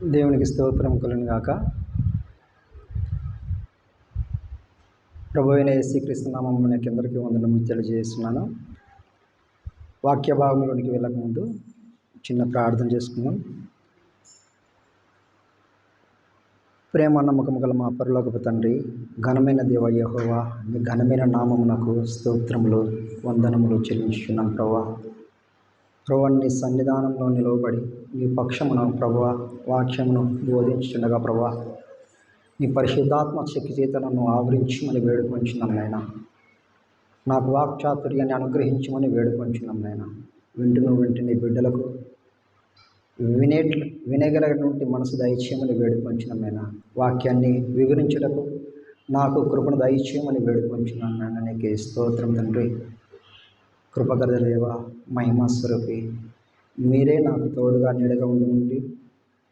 దేవునికి స్తోత్రం కలుగును గాక. ప్రభువైన యేసుక్రీస్తు నామమున మీకు అందరికీ వందనములు తెలియజేస్తున్నాను. వాక్య భాగంలోనికి వెళ్ళకముందు చిన్న ప్రార్థన చేసుకుందాం. ప్రేమ నమ్మకము గల మా పరలోకపు తండ్రి, ఘనమైన దేవ యెహోవా, మీ ఘనమైన నామమునకు స్తోత్రములు వందనములు చెల్లించుచున్నాం. ప్రభువా, నీ సన్నిధానంలో నిలవబడి నీ పక్షమున ప్రభువా వాక్యమును బోధించుచుండగా ప్రభువా, నీ పరిశుద్ధాత్మ శక్తి చేత నన్ను ఆవరించమని వేడుకొంచున్నాం నాయన. నాకు వాక్చాతుర్యాన్ని అనుగ్రహించమని వేడుకొంచున్నాం నాయన. వెంటనే బిడ్డలకు వినగలిగినటువంటి మనసు దయచేయమని వేడుకొంచున్నాం నాయన. వాక్యాన్ని వివరించుటకు నాకు కృపను దయచేయమని వేడుకొంచున్నాం నాయన. నీకే స్తోత్రం తండ్రి. కృపగల దేవ, మహిమా స్వరూపి, మీరే నాకు తోడుగా నీడగా ఉండి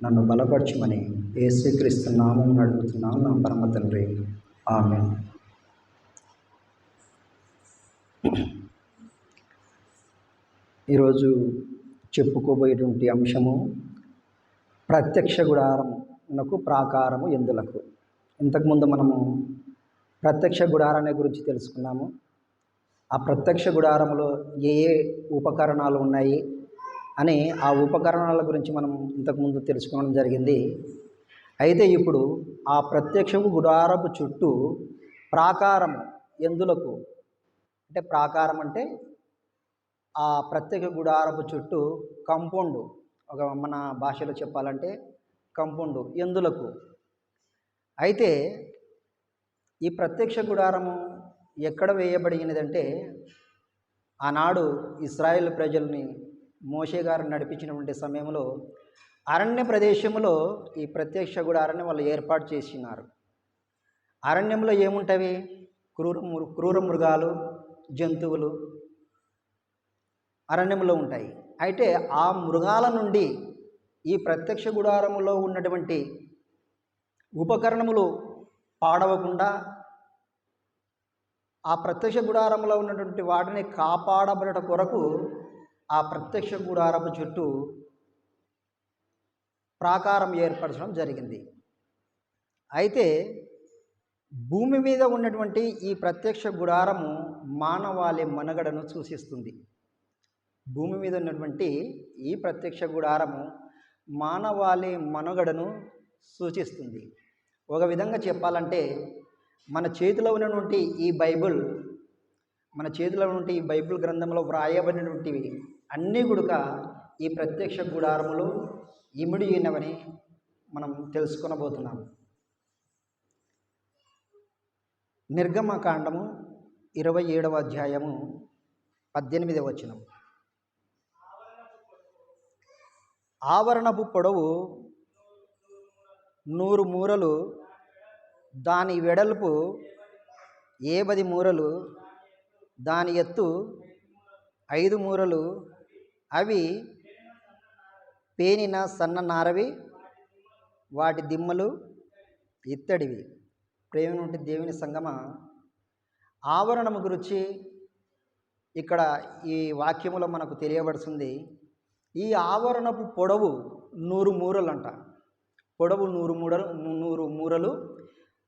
నన్ను బలపరచమని యేసుక్రీస్తు నామం అడుగుతున్నాను నా పరమ తండ్రి. ఆమేన్. ఈరోజు చెప్పుకోబోయేటువంటి అంశము ప్రత్యక్ష గుడారమునకు ప్రాకారము ఎందులకు. ఇంతకుముందు మనము ప్రత్యక్ష గుడారాన్ని గురించి తెలుసుకున్నాము. ఆ ప్రత్యక్ష గుడారములో ఏ ఏ ఉపకరణాలు ఉన్నాయి అని ఆ ఉపకరణాల గురించి మనం ఇంతకుముందు తెలుసుకోవడం జరిగింది. అయితే ఇప్పుడు ఆ ప్రత్యక్ష గుడారపు చుట్టూ ప్రాకారము ఎందులకు అంటే, ప్రాకారం అంటే ఆ ప్రత్యక్ష గుడారపు చుట్టూ కంపౌండ్, ఒక మన భాషలో చెప్పాలంటే కంపౌండ్ ఎందులకు. అయితే ఈ ప్రత్యక్ష గుడారము ఎక్కడ వేయబడినదంటే, ఆనాడు ఇశ్రాయేల్ ప్రజల్ని మోషే గారు నడిపించినటువంటి సమయంలో అరణ్య ప్రదేశంలో ఈ ప్రత్యక్ష గుడారాన్ని వాళ్ళు ఏర్పాటు చేసినారు. అరణ్యంలో ఏముంటవి? క్రూర మృగాలు, జంతువులు అరణ్యంలో ఉంటాయి. అయితే ఆ మృగాల నుండి ఈ ప్రత్యక్ష గుడారములో ఉన్నటువంటి ఉపకరణములు పాడవకుండా ఆ ప్రత్యక్ష గుడారంలో ఉన్నటువంటి వాటిని కాపాడబడట కొరకు ఆ ప్రత్యక్ష గుడారపు చుట్టూ ప్రాకారం ఏర్పరచడం జరిగింది. అయితే భూమి మీద ఉన్నటువంటి ఈ ప్రత్యక్ష గుడారము మానవాళి మనుగడను సూచిస్తుంది. భూమి మీద ఉన్నటువంటి ఈ ప్రత్యక్ష గుడారము మానవాళి మనుగడను సూచిస్తుంది. ఒక విధంగా చెప్పాలంటే, మన చేతిలో ఉన్నటువంటి ఈ బైబిల్ గ్రంథంలో వ్రాయబడినటువంటివి అన్నీ కూడా ఈ ప్రత్యక్ష గుడారములో ఇమిడి ఉన్నవని మనం తెలుసుకొనబోతున్నాము. నిర్గమకాండము 27వ అధ్యాయము 18వ వచనం. ఆవరణపు పొడవు 100 మూరలు, దాని వెడల్పు 70 మూరలు, దాని ఎత్తు 5 మూరలు, అవి పేనిన సన్న నారవి, వాటి దిమ్మలు ఇత్తడివి. ప్రేమ నుండి దేవుని సంగమ, ఆవరణము గురించి ఇక్కడ ఈ వాక్యములో మనకు తెలియబడుతుంది. ఈ ఆవరణపు పొడవు 100 మూరలు అంట. పొడవు 100 మూరలు,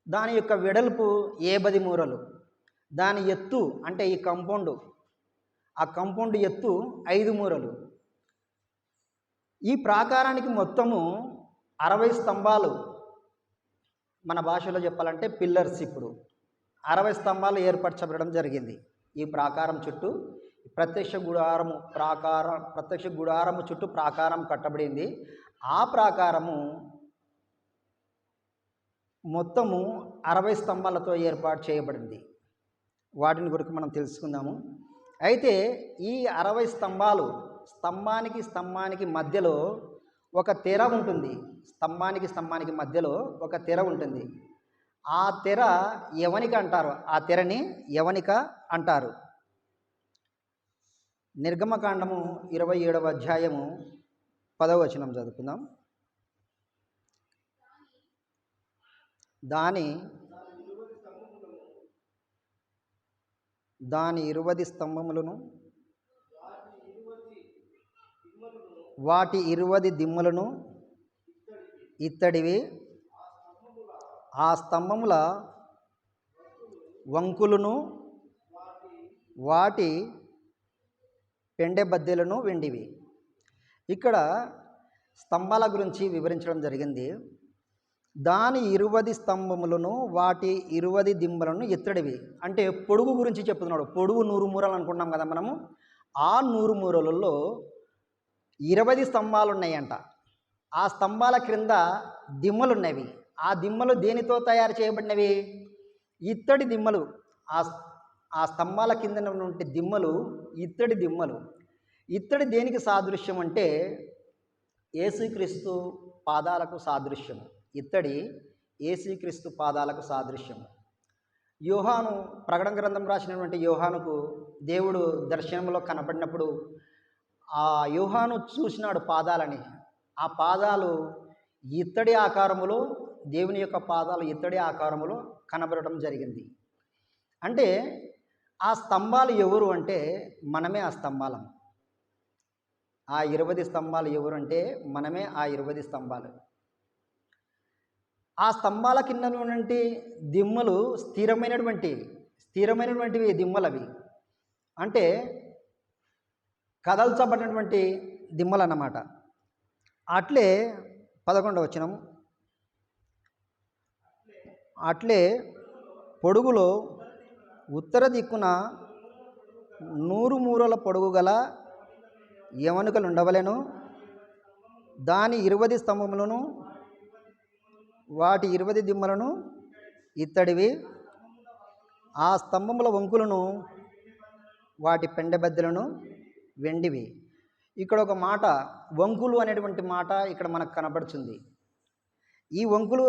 దాని యొక్క వెడల్పు 70 మూరలు, దాని ఎత్తు అంటే ఈ ఆ కంపౌండ్ ఎత్తు 5 మూరలు. ఈ ప్రాకారానికి మొత్తము 60 స్తంభాలు, మన భాషలో చెప్పాలంటే పిల్లర్స్, ఇప్పుడు 60 స్తంభాలు ఏర్పరచబడడం జరిగింది. ఈ ప్రాకారం చుట్టూ ప్రత్యక్ష గుడారము చుట్టూ ప్రాకారం కట్టబడింది. ఆ ప్రాకారము మొత్తము 60 స్తంభాలతో ఏర్పాటు చేయబడింది. వాటిని గురించి మనం తెలుసుకుందాము. అయితే ఈ 60 స్తంభాలు, స్తంభానికి మధ్యలో ఒక తెర ఉంటుంది. స్తంభానికి మధ్యలో ఒక తెర ఉంటుంది. ఆ తెర యవనిక అంటారు. ఆ తెరని యవనిక అంటారు. నిర్గమకాండము 27వ అధ్యాయము 10వ వచనం చదువుకుందాం. దాని 20 స్తంభములను, వాటి 20 దిమ్మలను ఇత్తడివి. ఆ స్తంభముల వంకులను వాటి పెండె బద్దెలను వెండివి. ఇక్కడ స్తంభాల గురించి వివరించడం జరిగింది. దాని 20 స్తంభములను వాటి 20 దిమ్మలను ఇత్తడివి. అంటే పొడుగు గురించి చెప్తున్నాడు. పొడుగు 100 మూరలు అనుకుంటున్నాం కదా మనము. ఆ 100 మూరలలో 20 స్తంభాలు ఉన్నాయంట. ఆ స్తంభాల క్రింద దిమ్మలు ఉన్నవి. ఆ దిమ్మలు దేనితో తయారు చేయబడినవి? ఇత్తడి దిమ్మలు. ఆ స్తంభాల కింద ఉన్నటువంటి దిమ్మలు ఇత్తడి దిమ్మలు. ఇత్తడి దేనికి సాదృశ్యం అంటే యేసుక్రీస్తు పాదాలకు సాదృశ్యం. ఇత్తడి యేసుక్రీస్తు పాదాలకు సాదృశ్యం. యోహాను, ప్రకటన గ్రంథం రాసినటువంటి యోహానుకు దేవుడు దర్శనంలో కనపడినప్పుడు ఆ యోహాను చూసినాడు పాదాలని. ఆ పాదాలు ఇత్తడి ఆకారములో, దేవుని యొక్క పాదాలు ఇత్తడి ఆకారములో కనబడటం జరిగింది. అంటే ఆ స్తంభాలు ఎవరు అంటే మనమే ఆ స్తంభాలం. ఆ 20 స్తంభాలు ఎవరు అంటే మనమే ఆ 20 స్తంభాలు. ఆ స్తంభాల కింద ఉన్నటువంటి దిమ్మలు స్థిరమైనటువంటివి దిమ్మలు. అవి అంటే కదల్చబడినటువంటి దిమ్మలు అన్నమాట. అట్లే 11వ వచనం, అట్లే పొడుగులో ఉత్తర దిక్కున 100 మూరల పొడుగు గల యవనికలు ఉండవలెను. దాని 20 స్తంభములను వాటి 20 దిమ్మలను ఇత్తడివి. ఆ స్తంభముల వంకులను వాటి పెండెబద్దెలను వెండివి. ఇక్కడ ఒక మాట, వంకులు అనేటువంటి మాట ఇక్కడ మనకు కనబడుతుంది. ఈ వంకులు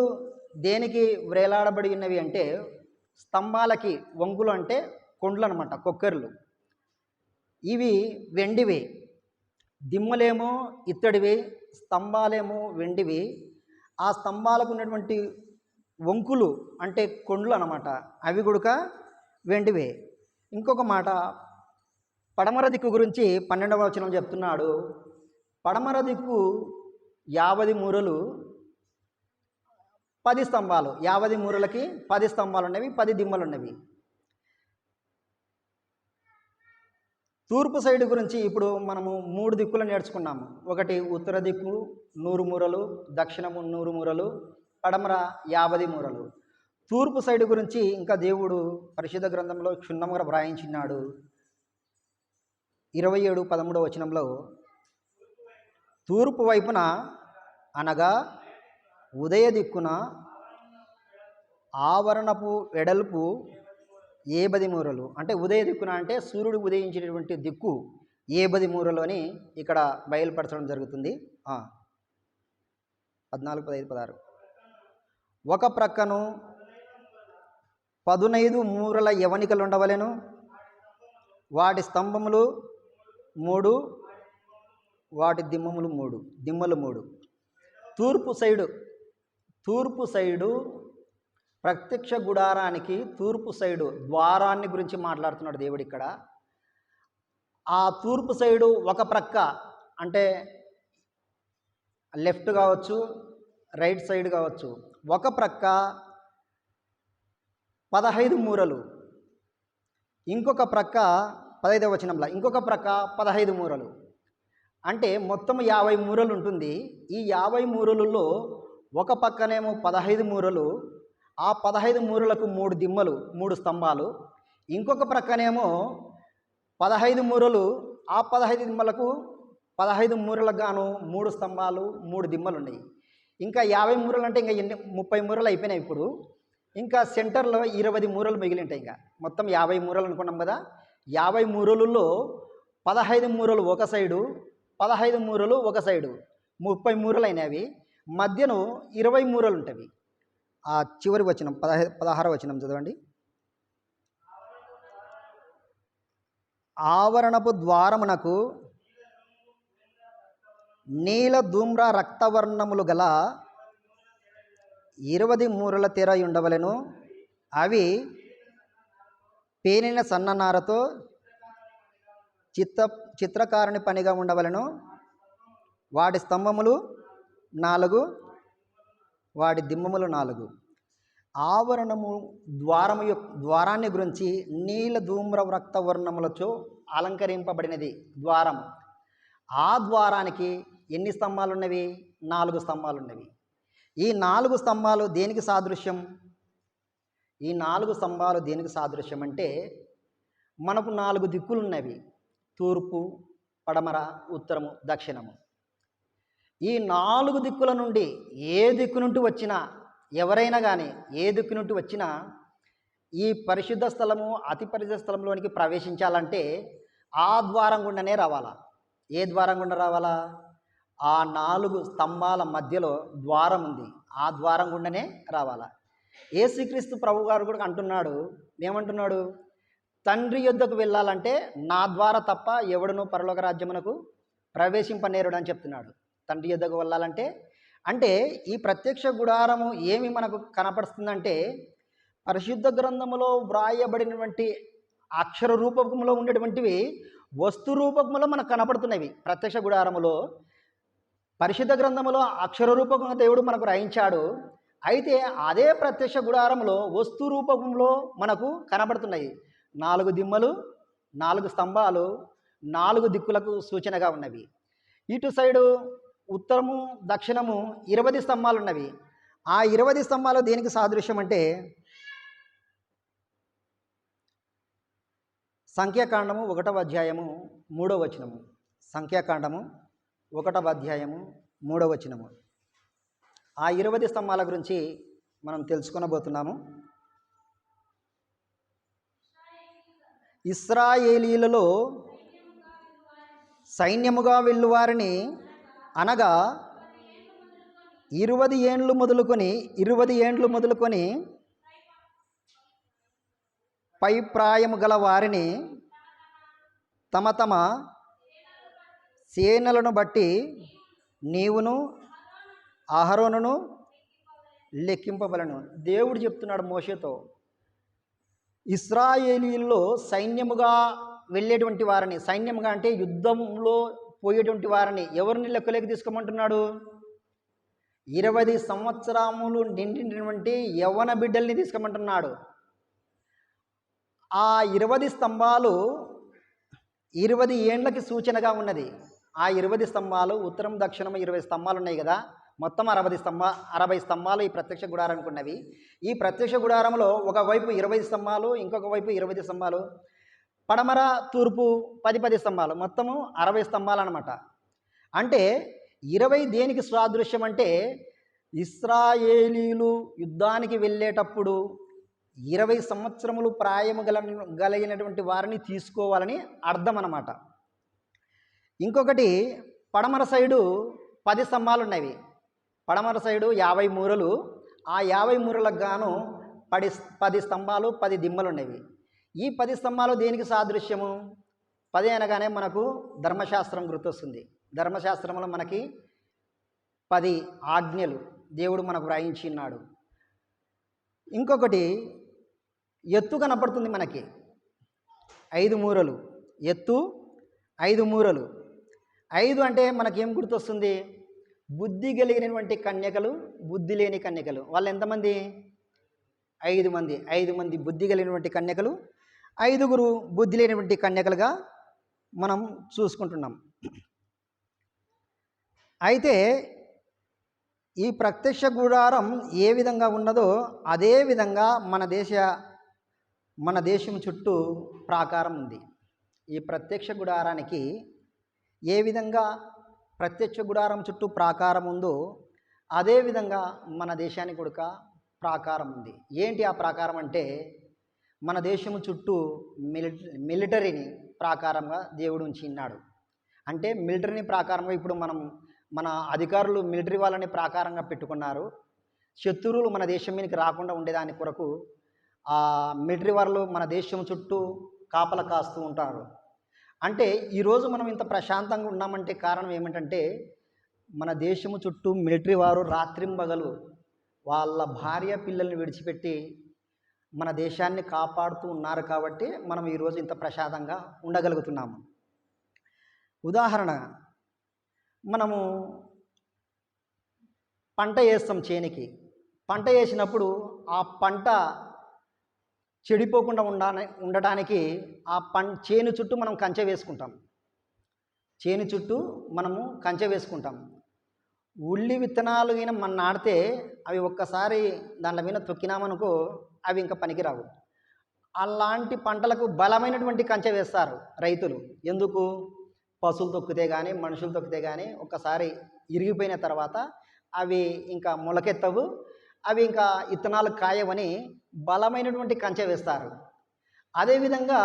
దేనికి వ్రేలాడబడి ఉన్నవి అంటే స్తంభాలకి. వంకులు అంటే కొండ్లు అనమాట, కొక్కెర్లు. ఇవి వెండివి. దిమ్మలేమో ఇత్తడివి, స్తంభాలేమో వెండివి. ఆ స్తంభాలకు ఉన్నటువంటి వంకులు అంటే కొండ్లు అన్నమాట, అవి కూడా వెండివే. ఇంకొక మాట, పడమర దిక్కు గురించి 12వ వచనం చెప్తున్నాడు. పడమర దిక్కు 50 మూరలు, 10 స్తంభాలు. 50 మూరలకి 10 స్తంభాలు ఉన్నవి, 10 దిమ్మలు ఉన్నవి. తూర్పు సైడ్ గురించి ఇప్పుడు మనము 3 దిక్కులు నేర్చుకున్నాము. ఒకటి ఉత్తర దిక్కు 100 మూరలు, దక్షిణము 100 మూరలు, పడమర 50 మూరలు. తూర్పు సైడ్ గురించి ఇంకా దేవుడు పరిశుద్ధ గ్రంథంలో క్షుణ్ణంగా వ్రాయించినాడు. 27:13 వచనంలో, తూర్పు వైపున అనగా ఉదయ దిక్కున ఆవరణపు వెడల్పు 70 మూరలు. అంటే ఉదయ దిక్కున అంటే సూర్యుడు ఉదయించేటటువంటి దిక్కు 70 మూరలు అని ఇక్కడ బయలుపరచడం జరుగుతుంది. 14, 15, 16. ఒక ప్రక్కను 15 మూరల యవనికలు ఉండవలెను. వాటి స్తంభములు 3, వాటి దిమ్మలు 3. తూర్పు సైడు ప్రత్యక్ష గుడారానికి తూర్పు సైడు ద్వారాన్ని గురించి మాట్లాడుతున్నాడు దేవుడు ఇక్కడ. ఆ తూర్పు సైడు ఒక ప్రక్క అంటే లెఫ్ట్ కావచ్చు, రైట్ సైడ్ కావచ్చు, ఒక ప్రక్క 15 మూరలు, ఇంకొక ప్రక్క 15వ వచనంలో ఇంకొక ప్రక్క 15 మూరలు. అంటే మొత్తం 50 మూరలు ఉంటుంది. ఈ 50 మూరలలో ఒక పక్కనేమో 15 మూరలు, ఆ 15 మూరలకు 3 దిమ్మలు, 3 స్తంభాలు. ఇంకొక ప్రక్కనేమో 15 మూరలు, ఆ 15 దిమ్మలకు 15 మూరలకు గాను 3 స్తంభాలు, 3 దిమ్మలు ఉన్నాయి. ఇంకా 50 మూరలు అంటే ఇంకా 30 మూరలు అయిపోయినాయి. ఇప్పుడు ఇంకా సెంటర్లో 20 మూరలు మిగిలింటాయి. ఇంకా మొత్తం 50 మూరలు అనుకున్నాం కదా. 50 మూరలలో 15 మూరలు ఒక సైడు, 15 మూరలు ఒక సైడు, 30 మూరలు అయినవి. మధ్యను 20 మూరలు ఉంటాయి. ఆ చివరి వచనం 16వ వచనం చదవండి. ఆవరణపు ద్వారమునకు నీల ధూమ్ర రక్తవర్ణములు గల 20 మూరల తెర ఉండవలెను. అవి పేనిన సన్ననారతో చిత్రకారుని పనిగా ఉండవలెను. వాటి స్తంభములు 4, వాటి దిమ్మములు 4. ఆవరణము ద్వారాన్ని గురించి నీల ధూమ్ర రక్త వర్ణములతో అలంకరింపబడినది ద్వారం. ఆ ద్వారానికి ఎన్ని స్తంభాలు ఉన్నవి? 4 స్తంభాలు ఉన్నవి. ఈ 4 స్తంభాలు దేనికి సాదృశ్యం? ఈ 4 స్తంభాలు దేనికి సాదృశ్యం అంటే, మనకు 4 దిక్కులు ఉన్నవి: తూర్పు, పడమర, ఉత్తరము, దక్షిణము. ఈ 4 దిక్కుల నుండి ఏ దిక్కు నుండి వచ్చినా, ఎవరైనా కానీ ఏ దిక్కు నుండి వచ్చినా ఈ పరిశుద్ధ స్థలము, అతి పరిశుద్ధ స్థలంలోనికి ప్రవేశించాలంటే ఆ ద్వారం గుండానే రావాలా. ఏ ద్వారం గుండా రావాలా? ఆ 4 స్తంభాల మధ్యలో ద్వారం ఉంది, ఆ ద్వారం గుండానే రావాలా. యేసుక్రీస్తు ప్రభు గారు కూడా అంటున్నాడు, ఏమంటున్నాడు? తండ్రి యొద్దకు వెళ్ళాలంటే నా ద్వారా తప్ప ఎవడునూ పరలోక రాజ్యమునకు ప్రవేశింపనేరుడు అని చెప్తున్నాడు. తండ్రి యొద్దకు వెళ్ళాలంటే, అంటే ఈ ప్రత్యక్ష గుడారము ఏమి మనకు కనపడుతుందంటే, పరిశుద్ధ గ్రంథములో వ్రాయబడినటువంటి అక్షర రూపకంలో ఉండేటువంటివి వస్తు రూపకంలో మనకు కనపడుతున్నవి. ప్రత్యక్ష గుడారములో పరిశుద్ధ గ్రంథములో అక్షర రూపకంగా దేవుడు మనకు రాయించాడు. అయితే అదే ప్రత్యక్ష గుడారంలో వస్తు రూపంలో మనకు కనబడుతున్నాయి. 4 దిమ్మలు, 4 స్తంభాలు, 4 దిక్కులకు సూచనగా ఉన్నవి. ఇటు సైడు ఉత్తరము, దక్షిణము 20 స్తంభాలు ఉన్నవి. ఆ 20 స్తంభాలు దేనికి సాదృశ్యం అంటే, సంఖ్యాకాండము 1వ అధ్యాయము 3వ వచనము. సంఖ్యాకాండము 1వ అధ్యాయము 3వ వచనము. ఆ 20 స్తంభాల గురించి మనం తెలుసుకొనబోతున్నాము. ఇశ్రాయేలీలలో సైన్యముగా వెళ్ళువారిని, అనగా 20 ఏండ్లు మొదలుకొని పై ప్రాయము గల వారిని తమ తమ సేనలను బట్టి నీవును అహరోనును లెక్కింపబలను. దేవుడు చెప్తున్నాడు మోషేతో, ఇశ్రాయేలీల్లో సైన్యముగా వెళ్ళేటువంటి వారిని, సైన్యముగా అంటే యుద్ధంలో పోయేటువంటి వారిని ఎవరిని లెక్కలోకి తీసుకోమంటున్నాడు? 20 సంవత్సరములు నిండినటువంటి యవ్వన బిడ్డల్ని తీసుకోమంటున్నాడు. ఆ 20 స్తంభాలు 20 ఏండ్లకి సూచనగా ఉన్నది. ఆ 20 స్తంభాలు ఉత్తరం దక్షిణం 20 స్తంభాలు ఉన్నాయి కదా, మొత్తం 60 స్తంభాలు ఈ ప్రత్యక్ష గుడారానికి ఉన్నవి. ఈ ప్రత్యక్ష గుడారంలో ఒకవైపు 20 స్తంభాలు, ఇంకొక వైపు 20 స్తంభాలు, పడమర తూర్పు 10 స్తంభాలు, మొత్తము 60 స్తంభాలు అన్నమాట. అంటే 20 దేనికి సాదృశ్యం అంటే, ఇశ్రాయేలీలు యుద్ధానికి వెళ్ళేటప్పుడు 20 సంవత్సరములు ప్రాయము కలిగినటువంటి వారిని తీసుకోవాలని అర్థం అన్నమాట. ఇంకొకటి, పడమర సైడు 10 స్తంభాలు ఉన్నవి. పడమర సైడు 50 మూరలు. ఆ 50 మూరలకు గాను 10 స్తంభాలు, 10 దిమ్మలు ఉన్నవి. ఈ 10 స్తంభాలు దేనికి సాదృశ్యము? 10 అనగానే మనకు ధర్మశాస్త్రం గుర్తొస్తుంది. ధర్మశాస్త్రంలో మనకి 10 ఆజ్ఞలు దేవుడు మనకు వ్రాయించి ఉన్నాడు. ఇంకొకటి, ఎత్తు కనపడుతుంది మనకి, 5 మూరలు ఎత్తు, 5 మూరలు. 5 అంటే మనకేం గుర్తొస్తుంది? బుద్ధి కలిగినటువంటి కన్యకలు, బుద్ధి లేని కన్యకలు. వాళ్ళు ఎంతమంది? 5 మంది. 5 మంది బుద్ధి కలిగినటువంటి కన్యకలు, 5గురు బుద్ధి లేనటువంటి కన్యకలుగా మనం చూసుకుంటున్నాం. అయితే ఈ ప్రత్యక్ష గుడారం ఏ విధంగా ఉన్నదో అదే విధంగా మన దేశం చుట్టూ ప్రాకారం ఉంది. ఈ ప్రత్యక్ష గుడారానికి ఏ విధంగా ప్రత్యక్ష గుడారం చుట్టూ ప్రాకారం ఉందో అదేవిధంగా మన దేశానికి కూడా ప్రాకారం ఉంది. ఏంటి ఆ ప్రాకారం అంటే, మన దేశము చుట్టూ మిలిటరీని ప్రాకారంగా దేవుడు ఉంచిన్నాడు. అంటే మిలిటరీని ప్రాకారంగా ఇప్పుడు మన అధికారులు మిలిటరీ వాళ్ళని ప్రాకారంగా పెట్టుకున్నారు. శత్రువులు మన దేశం మీదకి రాకుండా ఉండేదాని కొరకు ఆ మిలిటరీ వాళ్ళు మన దేశం చుట్టూ కాపల కాస్తూ ఉంటారు. అంటే ఈరోజు మనం ఇంత ప్రశాంతంగా ఉన్నామంటే కారణం ఏమిటంటే, మన దేశము చుట్టూ మిలిటరీ వారు రాత్రింబగలు వాళ్ళ భార్య పిల్లల్ని విడిచిపెట్టి మన దేశాన్ని కాపాడుతూ ఉన్నారు. కాబట్టి మనం ఈరోజు ఇంత ప్రశాంతంగా ఉండగలుగుతున్నాము. ఉదాహరణ, మనము పంట వేస్తాం చేనికి, పంట వేసినప్పుడు ఆ పంట చెడిపోకుండా ఉండటానికి ఆ చేను చుట్టూ మనం కంచె వేసుకుంటాం. చేను చుట్టూ మనము కంచె వేసుకుంటాం. ఉల్లి విత్తనాలు అయినా మనం నాటితే అవి ఒక్కసారి దాంట్లో మీద తొక్కినామనుకో అవి ఇంకా పనికిరావు. అలాంటి పంటలకు బలమైనటువంటి కంచె వేస్తారు రైతులు. ఎందుకు? పశువులు తొక్కితే కానీ మనుషులు తొక్కితే కానీ ఒక్కసారి ఇరిగిపోయిన తర్వాత అవి ఇంకా మొలకెత్తవు, అవి ఇంకా విత్తనాలు కాయవని బలమైనటువంటి కంచె వేస్తారు. అదేవిధంగా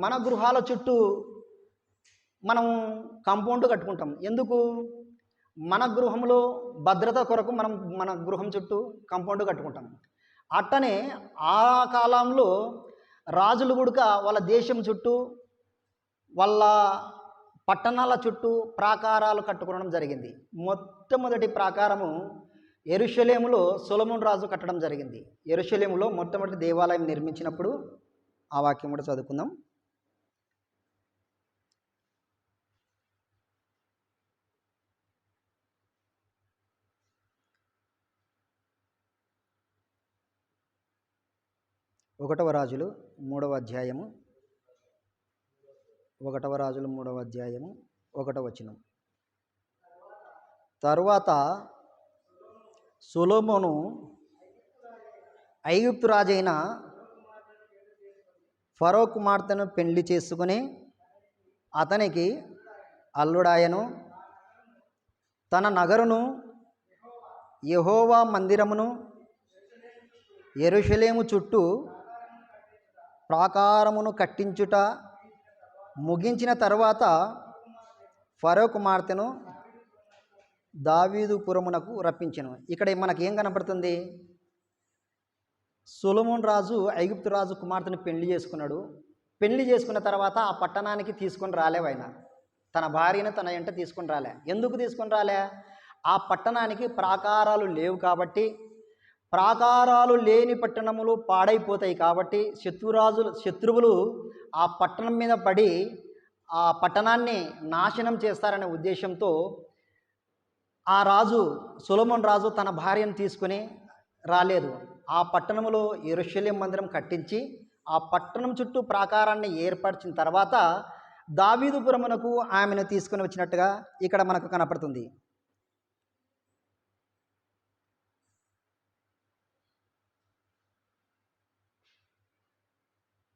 మన గృహాల చుట్టూ మనం కాంపౌండ్ కట్టుకుంటాం. ఎందుకు? మన గృహంలో భద్రత కొరకు మనం మన గృహం చుట్టూ కాంపౌండ్ కట్టుకుంటాం. అట్టనే ఆ కాలంలో రాజులు కూడా వాళ్ళ దేశం చుట్టూ వాళ్ళ పట్టణాల చుట్టూ ప్రాకారాలు కట్టుకోవడం జరిగింది. మొట్టమొదటి ప్రాకారము యెరూషలేములో సొలొమోను రాజు కట్టడం జరిగింది. యెరూషలేములో మొట్టమొదటి దేవాలయం నిర్మించినప్పుడు ఆ వాక్యం కూడా చదువుకుందాం. ఒకటవ రాజులు 3వ అధ్యాయము 1వ వచనం. తరువాత సొలొమోను ఐగుప్తు రాజైన ఫరో కుమార్తెను పెళ్లి చేసుకుని అతనికి అల్లుడాయను. తన నగరును యెహోవా మందిరమును యెరూషలేము చుట్టూ ప్రాకారమును కట్టించుట ముగించిన తరువాత ఫరో కుమార్తెను దావీదుపురమునకు రప్పించెను. ఇక్కడ మనకేం కనపడుతుంది? సొలొమోను రాజు ఐగుప్తు రాజు కుమార్తెను పెళ్లి చేసుకున్నాడు. పెళ్లి చేసుకున్న తర్వాత ఆ పట్టణానికి తీసుకొని రాలేవాయన. తన భార్యను తన వెంట తీసుకొని రాలే. ఎందుకు తీసుకొని రాలే? ఆ పట్టణానికి ప్రాకారాలు లేవు కాబట్టి, ప్రాకారాలు లేని పట్టణములు పాడైపోతాయి కాబట్టి శత్రువులు ఆ పట్టణం మీద పడి ఆ పట్టణాన్ని నాశనం చేస్తారనే ఉద్దేశంతో ఆ రాజు సొలొమోను రాజు తన భార్యను తీసుకుని రాలేదు. ఆ పట్టణంలో యెరూషలేము మందిరం కట్టించి ఆ పట్టణం చుట్టూ ప్రాకారాన్ని ఏర్పరిచిన తర్వాత దావీదుపురమునకు ఆమెను తీసుకుని వచ్చినట్టుగా ఇక్కడ మనకు కనపడుతుంది.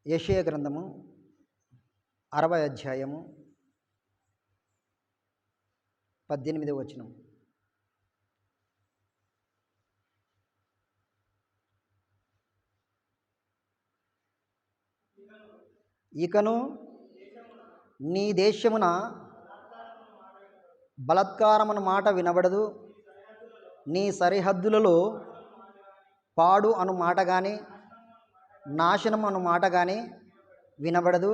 యెషయా గ్రంథము 60వ అధ్యాయము 18వ వచనం. ఇకను నీ దేశమున బలాత్కారమున మాట వినబడదు, నీ సరిహద్దులలో పాడు అను మాట కానీ నాశనం అను మాట కానీ వినబడదు.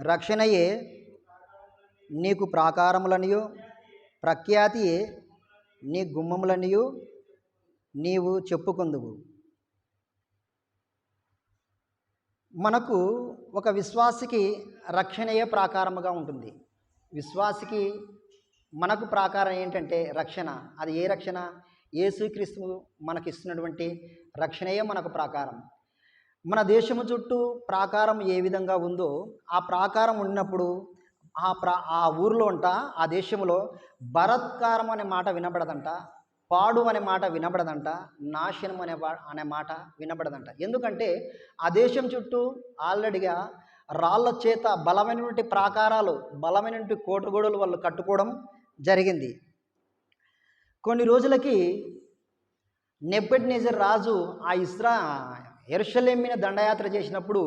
రక్షణయే నీకు ప్రాకారములనియు ప్రఖ్యాతియే నీ గుమ్మములనియు నీవు చెప్పుకొందువు. మనకు ఒక విశ్వాసికి రక్షణయే ప్రాకారముగా ఉంటుంది. విశ్వాసికి మనకు ప్రాకారం ఏంటంటే రక్షణ. అది ఏ రక్షణ? యేసుక్రీస్తు మనకిస్తున్నటువంటి రక్షణయే మనకు ప్రాకారం. మన దేశము చుట్టూ ప్రాకారం ఏ విధంగా ఉందో ఆ ప్రాకారం ఉన్నప్పుడు ఆ ఊరిలో ఆ దేశంలో బలాత్కారం అనే మాట వినబడదంట, పాడు అనే మాట వినబడదంట, నాశనం అనే మాట వినబడదంట. ఎందుకంటే ఆ దేశం చుట్టూ ఆల్రెడీగా రాళ్ళ చేత బలమైనటువంటి ప్రాకారాలు, బలమైనటువంటి కోటగోడలు వాళ్ళు కట్టుకోవడం జరిగింది. కొన్ని రోజులకి నెబుకద్నెజర్ రాజు యెరూషలేము మీద దండయాత్ర చేసినప్పుడు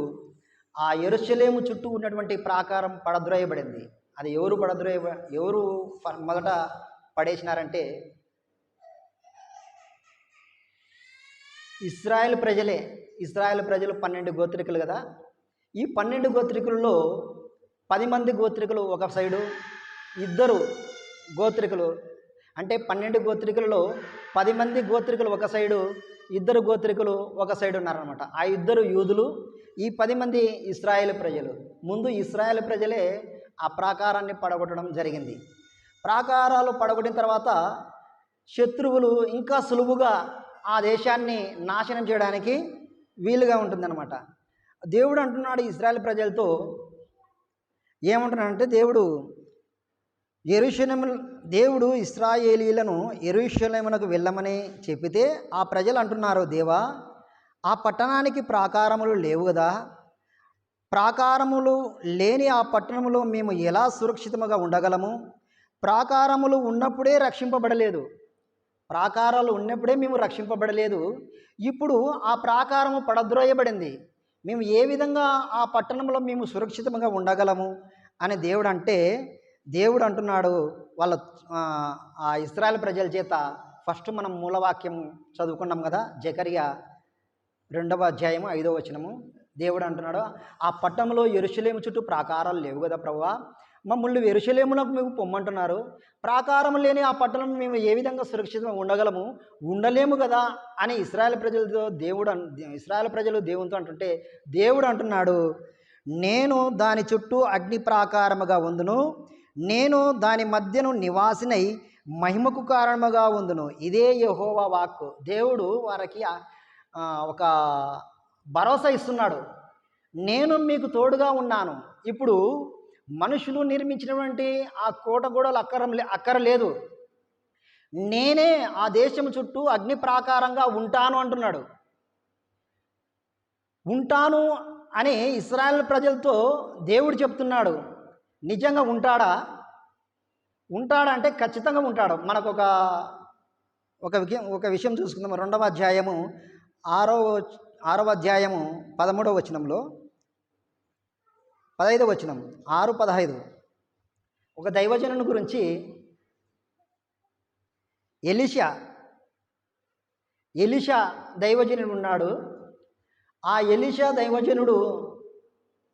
ఆ యెరూషలేము చుట్టూ ఉన్నటువంటి ప్రాకారం పడద్రోయబడింది. అది ఎవరు మొదట పడేసినారంటే ఇశ్రాయేలు ప్రజలే. ఇశ్రాయేలు ప్రజలు 12 గోత్రికులు కదా. ఈ 12 గోత్రికులలో 10 మంది గోత్రికులు ఒక సైడు, 2 గోత్రికులు అంటే 12 గోత్రికులలో 10 మంది గోత్రికులు ఒక సైడు, 2 గోత్రికులు ఒక సైడు ఉన్నారనమాట. ఆ 2 యూదులు, ఈ 10 మంది ఇశ్రాయేలు ప్రజలు. ముందు ఇశ్రాయేలు ప్రజలే ఆ ప్రాకారాన్ని పడగొట్టడం జరిగింది. ప్రాకారాలు పడగొట్టిన తర్వాత శత్రువులు ఇంకా సులువుగా ఆ దేశాన్ని నాశనం చేయడానికి వీలుగా ఉంటుందన్నమాట. దేవుడు అంటున్నాడు ఇశ్రాయేలు ప్రజలతో ఏమంటున్నాడంటే, దేవుడు ఇశ్రాయేలీలను యెరూషలేమునకు వెళ్ళమని చెప్పితే ఆ ప్రజలు అంటున్నారు, దేవా ఆ పట్టణానికి ప్రాకారములు లేవు కదా, ప్రాకారములు లేని ఆ పట్టణంలో మేము ఎలా సురక్షితముగా ఉండగలము? ప్రాకారములు ఉన్నప్పుడే రక్షింపబడలేదు, ప్రాకారాలు ఉన్నప్పుడే మేము రక్షింపబడలేదు, ఇప్పుడు ఆ ప్రాకారము పడద్రోయబడింది, మేము ఏ విధంగా ఆ పట్టణంలో మేము సురక్షితంగా ఉండగలము అని దేవుడు అంటున్నాడు ఆ ఇశ్రాయేలు ప్రజల చేత. ఫస్ట్ మనం మూలవాక్యం చదువుకున్నాం కదా, జకర్యా 2వ అధ్యాయము 5వ వచనము. దేవుడు అంటున్నాడు, ఆ పట్టణంలో యెరూషలేము చుట్టూ ప్రాకారాలు లేవు కదా ప్రభువా, మమ్మల్ని యెరూషలేమునకు మేము పొమ్మంటున్నారు, ప్రాకారం లేని ఆ పట్టణం మేము ఏ విధంగా సురక్షితంగా ఉండగలము? ఉండలేము కదా అని ఇశ్రాయేలు ప్రజలు దేవునితో అంటుంటే దేవుడు అంటున్నాడు, నేను దాని చుట్టూ అగ్ని ప్రాకారముగా ఉందును, నేను దాని మధ్యను నివాసినై మహిమకు కారణముగా ఉందును. ఇదే యెహోవా వాక్కు. దేవుడు వారికి ఒక భరోసా ఇస్తున్నాడు, నేను మీకు తోడుగా ఉన్నాను. ఇప్పుడు మనుషులు నిర్మించినటువంటి ఆ కోట గోడలు అక్కరలేదు, నేనే ఆ దేశం చుట్టూ అగ్ని ప్రాకారంగా ఉంటాను అంటున్నాడు. ఉంటాను అని ఇశ్రాయేలు ప్రజలతో దేవుడు చెప్తున్నాడు. నిజంగా ఉంటాడా అంటే ఖచ్చితంగా ఉంటాడు. మనకు ఒక విషయం చూసుకుందాం. 2వ అధ్యాయము 6వ అధ్యాయము 13వ వచనంలో 15వ వచనం 6:15 ఒక దైవజనుని గురించి ఎలీషా దైవజనుడు ఉన్నాడు. ఆ ఎలీషా దైవజనుడు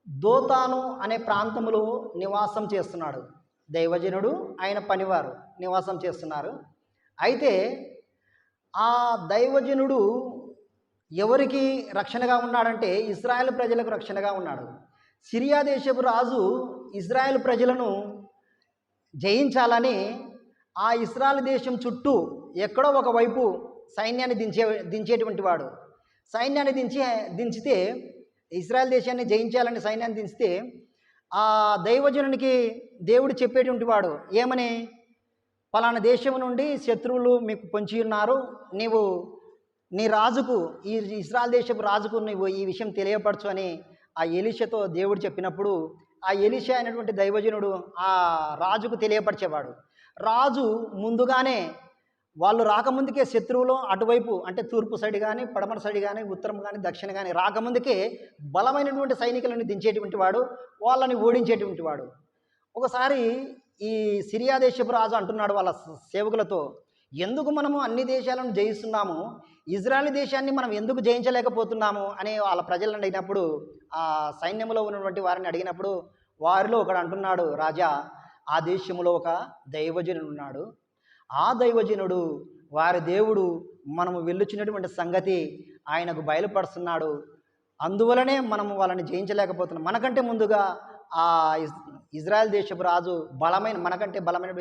దోతాను అనే ప్రాంతంలో నివాసం చేస్తున్నాడు. దైవజనుడు ఆయన పనివారు నివాసం చేస్తున్నారు. అయితే ఆ దైవజనుడు ఎవరికి రక్షణగా ఉన్నాడంటే ఇశ్రాయేలు ప్రజలకు రక్షణగా ఉన్నాడు. సిరియా దేశపు రాజు ఇశ్రాయేలు ప్రజలను జయించాలని ఆ ఇశ్రాయేలు దేశం చుట్టూ ఎక్కడో ఒకవైపు సైన్యాన్ని దించేటువంటి వాడు. సైన్యాన్ని దించితే ఇశ్రాయేల్ దేశాన్ని జయించాలని సైన్యాన్ని దించితే ఆ దైవజనునికి దేవుడు చెప్పేటువంటి వాడు ఏమని, పలానా దేశం నుండి శత్రువులు మీకు పొంచి ఉన్నారు, నీవు నీ రాజుకు, ఈ ఇశ్రాయేల్ దేశపు రాజుకు నువ్వు ఈ విషయం తెలియపరచు అని ఆ ఎలీషాతో దేవుడు చెప్పినప్పుడు ఆ ఎలీషా అయినటువంటి దైవజనుడు ఆ రాజుకు తెలియపరిచేవాడు. రాజు ముందుగానే వాళ్ళు రాకముందుకే శత్రువులు అటువైపు అంటే తూర్పు సైడ్ కానీ, పడమర సైడ్ కానీ, ఉత్తరం కానీ, దక్షిణ కానీ రాకముందుకే బలమైనటువంటి సైనికులను దించేటువంటి వాడు, వాళ్ళని ఓడించేటువంటి వాడు. ఒకసారి ఈ సిరియా దేశపు రాజు అంటున్నాడు వాళ్ళ సేవకులతో, ఎందుకు మనము అన్ని దేశాలను జయిస్తున్నాము, ఇజ్రాయెల్ దేశాన్ని మనం ఎందుకు జయించలేకపోతున్నాము అని వాళ్ళ ప్రజలను అడిగినప్పుడు, ఆ సైన్యంలో ఉన్నటువంటి వారిని అడిగినప్పుడు వారిలో ఒకడు అంటున్నాడు, రాజా ఆ దేశంలో ఒక దైవజనుడు ఉన్నాడు, ఆ దైవజనుడు వారి దేవుడు మనము వెళ్ళుచున్నటువంటి సంగతి ఆయనకు బయలుపరుస్తున్నాడు, అందువలనే మనము వాళ్ళని జయించలేకపోతున్నాం. మనకంటే ముందుగా ఆ ఇజ్రాయెల్ దేశపు రాజు మనకంటే బలమైన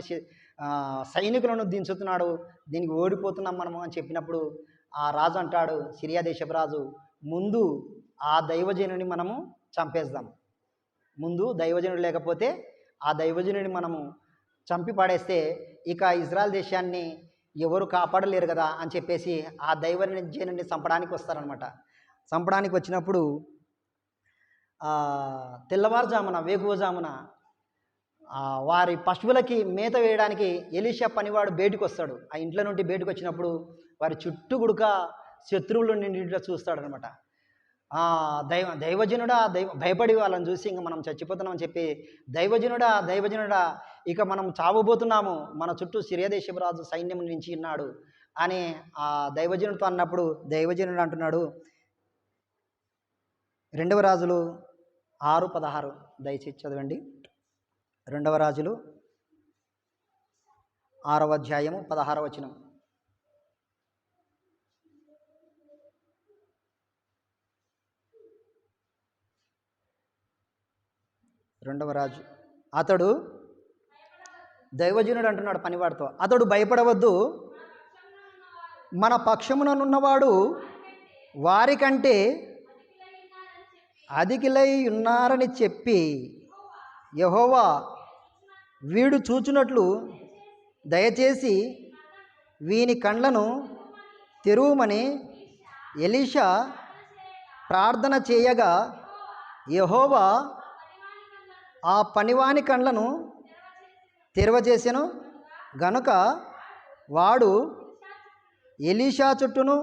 సైనికులను దించుతున్నాడు, దీనికి ఓడిపోతున్నాం మనము అని చెప్పినప్పుడు ఆ రాజు అంటాడు, సిరియా దేశపు రాజు, ముందు ఆ దైవజనుని మనము చంపేద్దాం, ముందు దైవజనుడు లేకపోతే ఆ దైవజనుని మనము చంపి పడేస్తే ఇక ఇజ్రాయెల్ దేశాన్ని ఎవరు కాపాడలేరు కదా అని చెప్పేసి ఆ దైవజనుని చంపడానికి వస్తారనమాట. చంపడానికి వచ్చినప్పుడు తెల్లవారుజామున వేకువజామున వారి పశువులకి మేత వేయడానికి ఎలీషా పనివాడు బయటకు వస్తాడు. ఆ ఇంట్లో నుండి బయటకు వచ్చినప్పుడు వారి చుట్టూ గుడుక శత్రువులు నిండిగా చూస్తాడనమాట. దైవజనుడా భయపడి వాళ్ళని చూసి ఇంకా మనం చచ్చిపోతున్నామని చెప్పి, దైవజనుడా ఇక మనం చావబోతున్నాము, మన చుట్టూ సిరియా దేశపు రాజు సైన్యం నుంచి ఉన్నాడు అని ఆ దైవజనుడితో అన్నప్పుడు దైవజనుడు అంటున్నాడు, 2వ రాజులు 6:16 దయచేసి చదవండి. 2వ రాజులు 6వ అధ్యాయము 16వ వచనం. 2వ రాజు, అతడు దైవజనుడు అంటున్నాడు పనివాడితో, అతడు భయపడవద్దు, మన పక్షముననున్నవాడు వారికంటే అధికులై ఉన్నారని చెప్పి యెహోవా వీడు చూచునట్లు దయచేసి వీని కండ్లను తెరువమని ఎలీషా ప్రార్థన చేయగా యెహోవా ఆ పనివాని కండ్లను తెరవజేసెను. గనుక వాడు ఎలీషా చుట్టూను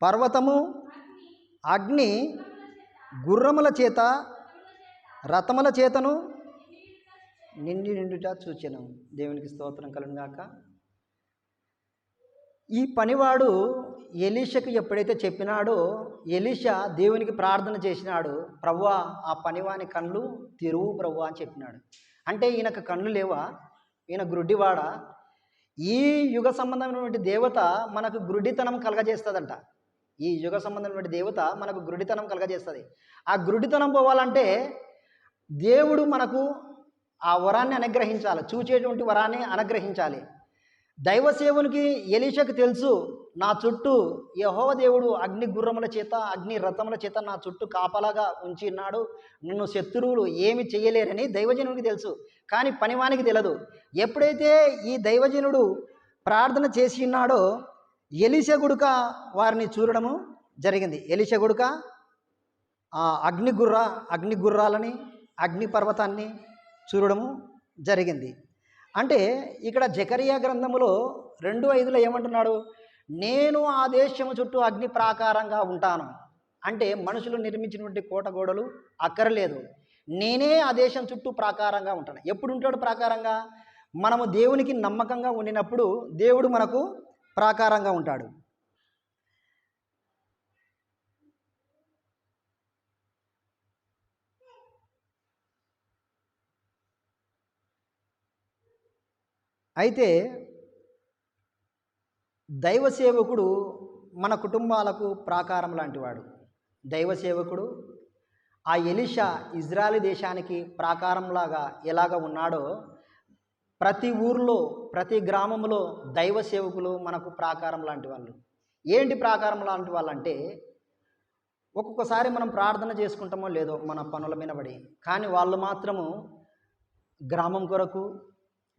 పర్వతము, అగ్ని, గుర్రముల చేత, రథముల చేతను నిండుట చూచెను. దేవునికి స్తోత్రం కలుగును గాక. ఈ పనివాడు ఎలీషాకు ఎప్పుడైతే చెప్పినాడో ఎలీషా దేవునికి ప్రార్థన చేసినాడు, ప్రభువా ఆ పనివాని కళ్ళు తెరువు ప్రభువా అని చెప్పినాడు. అంటే ఈయనకు కళ్ళు లేవా? ఈయన గ్రుడ్డివాడా? ఈ యుగ సంబంధమైనటువంటి దేవత మనకు గ్రుడ్డితనం కలగజేస్తుందంట. ఈ యుగ సంబంధమైనటువంటి దేవత మనకు గ్రుడ్డితనం కలగజేస్తుంది. ఆ గ్రుడ్డితనం పోవాలంటే దేవుడు మనకు ఆ వరాన్ని అనుగ్రహించాలి, చూచేటువంటి వరాన్ని అనుగ్రహించాలి. దైవ సేవనికి ఎలీషాకు తెలుసు, నా చుట్టూ యెహోవా దేవుడు అగ్ని గుర్రముల చేత, అగ్ని రథముల చేత నా చుట్టూ కాపలాగా ఉంచిన్నాడు, నన్ను శత్రువులు ఏమి చేయలేరని దైవజనుడికి తెలుసు. కానీ పనివానికి తెలియదు. ఎప్పుడైతే ఈ దైవజనుడు ప్రార్థన చేసి ఉన్నాడో ఎలీషా గుడుక వారిని చూడడము జరిగింది. ఎలీషా గుడుక ఆ అగ్ని గుర్రాలని, అగ్ని పర్వతాన్ని చూడడము జరిగింది. అంటే ఇక్కడ జకరియా గ్రంథములో 2:5 ఏమంటున్నాడు? నేను ఆ దేశము చుట్టూ అగ్ని ప్రాకారంగా ఉంటాను. అంటే మనుషులు నిర్మించినటువంటి కోట గోడలు అక్కర్లేదు, నేనే ఆ దేశం చుట్టూ ప్రాకారంగా ఉంటాను. ఎప్పుడు ఉంటాడు ప్రాకారంగా? మనము దేవునికి నమ్మకంగా ఉండినప్పుడు దేవుడు మనకు ప్రాకారంగా ఉంటాడు. అయితే దైవ సేవకుడు మన కుటుంబాలకు ప్రాకారం లాంటివాడు. దైవ సేవకుడు ఆ ఎలీషా ఇజ్రాయెల్ దేశానికి ప్రాకారంలాగా ఎలాగ ఉన్నాడో ప్రతి ఊర్లో, ప్రతి గ్రామంలో దైవ సేవకులు మనకు ప్రాకారం లాంటి వాళ్ళు. ఏంటి ప్రాకారం లాంటి వాళ్ళు అంటే, ఒక్కొక్కసారి మనం ప్రార్థన చేసుకుంటామో లేదో మన పనుల మీద పడి, కానీ వాళ్ళు మాత్రము గ్రామం కొరకు,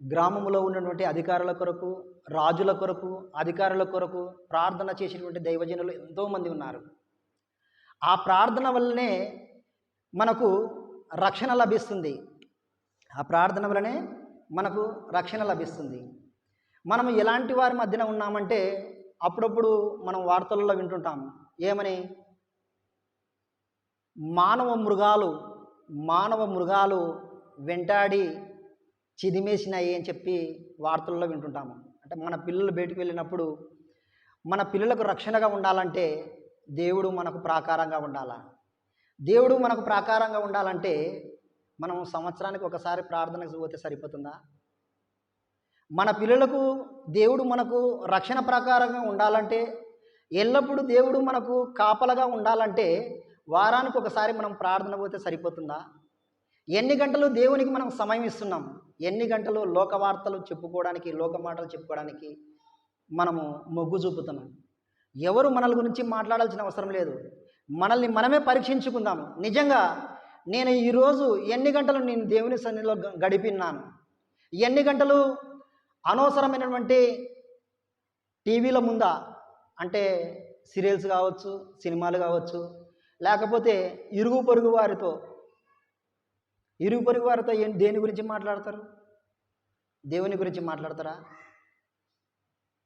గ్రామంలో ఉన్నటువంటి అధికారుల కొరకు, రాజుల కొరకు, అధికారుల కొరకు ప్రార్థన చేసేటువంటి దైవజనులు ఎంతోమంది ఉన్నారు. ఆ ప్రార్థన వల్లనే మనకు రక్షణ లభిస్తుంది. ఆ ప్రార్థన వల్లనే మనకు రక్షణ లభిస్తుంది. మనం ఎలాంటి వారి మధ్యన ఉన్నామంటే అప్పుడప్పుడు మనం వార్తలలో వింటుంటాము. ఏమని? మానవ మృగాలు వెంటాడి చిదిమేసినాయి అని చెప్పి వార్తల్లో వింటుంటాము. అంటే మన పిల్లలు బయటికి వెళ్ళినప్పుడు మన పిల్లలకు రక్షణగా ఉండాలంటే దేవుడు మనకు ప్రాకారంగా ఉండాలా. దేవుడు మనకు ప్రాకారంగా ఉండాలంటే మనం సంవత్సరానికి ఒకసారి ప్రార్థనకు పోతే సరిపోతుందా? మన పిల్లలకు దేవుడు మనకు రక్షణ ప్రకారంగా ఉండాలంటే, ఎల్లప్పుడూ దేవుడు మనకు కాపలగా ఉండాలంటే వారానికి ఒకసారి మనం ప్రార్థన పోతే సరిపోతుందా? ఎన్ని గంటలు దేవునికి మనం సమయం ఇస్తున్నాం? ఎన్ని గంటలు లోక వార్తలు చెప్పుకోవడానికి, లోక మాటలు చెప్పుకోవడానికి మనము మొగ్గు చూపుతున్నాం? ఎవరు మనల గురించి మాట్లాడాల్సిన అవసరం లేదు. మనల్ని మనమే పరీక్షించుకుందాం. నిజంగా నేను ఈరోజు ఎన్ని గంటలు నేను దేవుని సన్నిధిలో గడిపినాను? ఎన్ని గంటలు అనవసరమైనటువంటి టీవీల ముందా, అంటే సీరియల్స్ కావచ్చు, సినిమాలు కావచ్చు, లేకపోతే ఇరుగు పొరుగు వారితో దేని గురించి మాట్లాడతారు? దేవుని గురించి మాట్లాడతారా?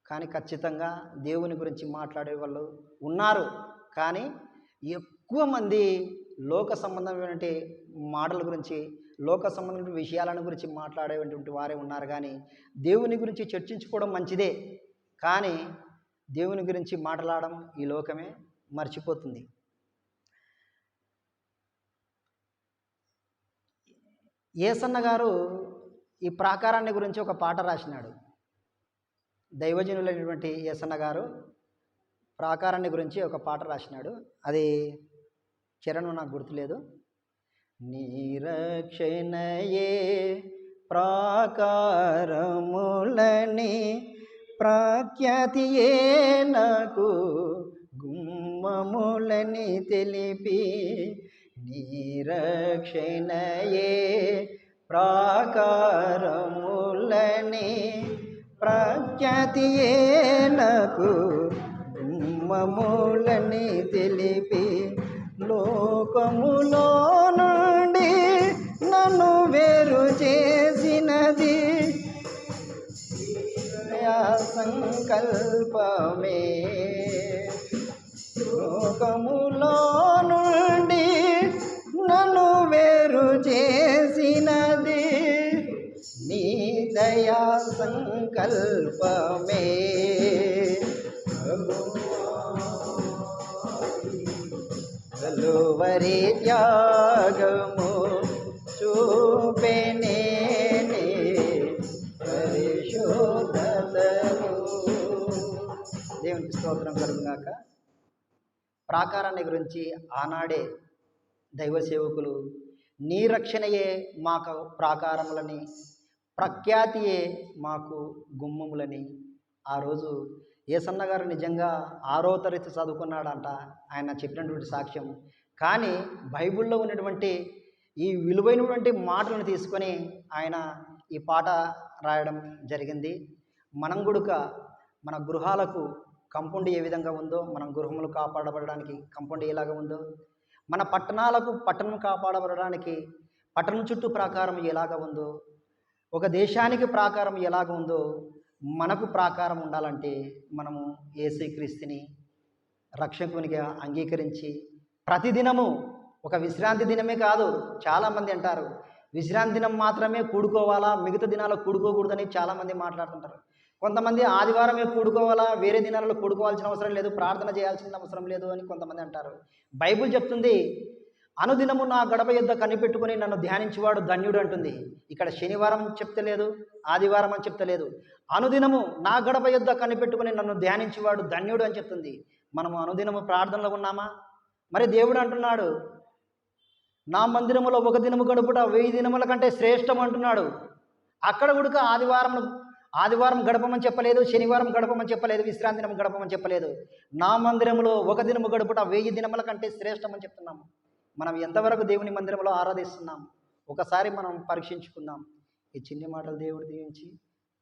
కానీ ఖచ్చితంగా దేవుని గురించి మాట్లాడే వాళ్ళు ఉన్నారు. కానీ ఎక్కువ మంది లోక సంబంధమైనటువంటి మాటల గురించి, లోక సంబంధమైన విషయాలను గురించి మాట్లాడేటువంటి వారే ఉన్నారు. కానీ దేవుని గురించి చర్చించుకోవడం మంచిదే, కానీ దేవుని గురించి మాట్లాడడం ఈ లోకమే మర్చిపోతుంది. యేసన్న గారు ఈ ప్రాకారాన్ని గురించి ఒక పాట రాసినాడు. దైవజనులైనటువంటి యేసన్న గారు ప్రాకారాన్ని గురించి ఒక పాట రాసినాడు. అది చరణం నాకు గుర్తులేదు. నిరక్షణయే ప్రాకారములని ప్రఖ్యాతియే నాకు గుమ్మములని తెలిపి నిరక్షణయే ప్రాకారములని ప్రఖ్యాతియే నాకు గుమ్మములని తెలిపి లోకములో నుండి నన్ను వేరు చేసినది సంకల్పమే. లోకములో నుండి నన్ను వేరు చేసినది నీ దయా సంకల్పమే. కలువరి త్యాగము చూపెనే పరిశోధతను. దేవునికి స్తోత్రం కలుగుగాక. ప్రాకారాన్ని గురించి ఆనాడే దైవ సేవకులు నీ రక్షణయే మాకు ప్రాకారములని ప్రఖ్యాతియే మాకు గుమ్మములని ఆ రోజు యేసన్న గారు నిజంగా 6వ తరగతి చదువుకున్నాడంట ఆయన చెప్పినటువంటి సాక్ష్యం. కానీ బైబిల్లో ఉన్నటువంటి ఈ విలువైనటువంటి మాటలను తీసుకొని ఆయన ఈ పాట రాయడం జరిగింది. మనం కూడా మన గృహాలకు కంపౌండ్ ఏ విధంగా ఉందో, మన గృహములు కాపాడబడడానికి కంపౌండ్ ఎలాగ ఉందో, మన పట్టణాలకు పట్టణం కాపాడబడడానికి పట్టణం చుట్టూ ప్రాకారం ఎలాగ ఉందో, ఒక దేశానికి ప్రాకారం ఎలాగ ఉందో మనకు ప్రాకారం ఉండాలంటే మనము యేసుక్రీస్తుని రక్షకునిగా అంగీకరించి ప్రతిదినము ఒక విశ్రాంతి దినమే కాదు. చాలామంది అంటారు విశ్రాంతి దినం మాత్రమే కూడుకోవాలా, మిగతా దినాల్లో కూడుకోకూడదని చాలామంది మాట్లాడుతుంటారు. కొంతమంది ఆదివారమే కూడుకోవాలా, వేరే దినాలలో కూడుకోవాల్సిన అవసరం లేదు, ప్రార్థన చేయాల్సిన అవసరం లేదు అని కొంతమంది అంటారు. బైబిల్ చెప్తుంది అనుదినము నా గడప యొద్ద కనిపెట్టుకుని నన్ను ధ్యానించేవాడు ధన్యుడు అంటుంది. ఇక్కడ శనివారం చెప్తలేదు, ఆదివారం అని చెప్తలేదు. అనుదినము నా గడప యొద్ద కనిపెట్టుకుని నన్ను ధ్యానించేవాడు ధన్యుడు అని చెప్తుంది. మనము అనుదినము ప్రార్థనలో ఉన్నామా? మరి దేవుడు అంటున్నాడు నా మందిరములో ఒక దినము గడుపుట 1000 దినముల కంటే శ్రేష్టం అంటున్నాడు. అక్కడ కూడా ఆదివారం గడపమని చెప్పలేదు, శనివారం గడపమని చెప్పలేదు, విశ్రాంతి దినం గడపమని చెప్పలేదు. నా మందిరములో ఒక దినము గడుపుట 1000 దినముల కంటే శ్రేష్టం అని చెప్తున్నాము. మనం ఎంతవరకు దేవుని మందిరంలో ఆరాధిస్తున్నాం ఒకసారి మనం పరీక్షించుకుందాం. ఈ చిన్ని మాటలు దేవుడు దీవించి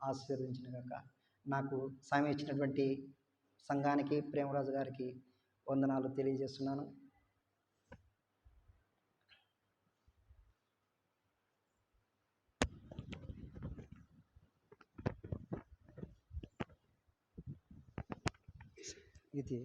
ఆశీర్వదించిన గాక. నాకు సమయం ఇచ్చినటువంటి సంఘానికి, ప్రేమరాజు గారికి వందనాలు తెలియజేస్తున్నాను. ఇది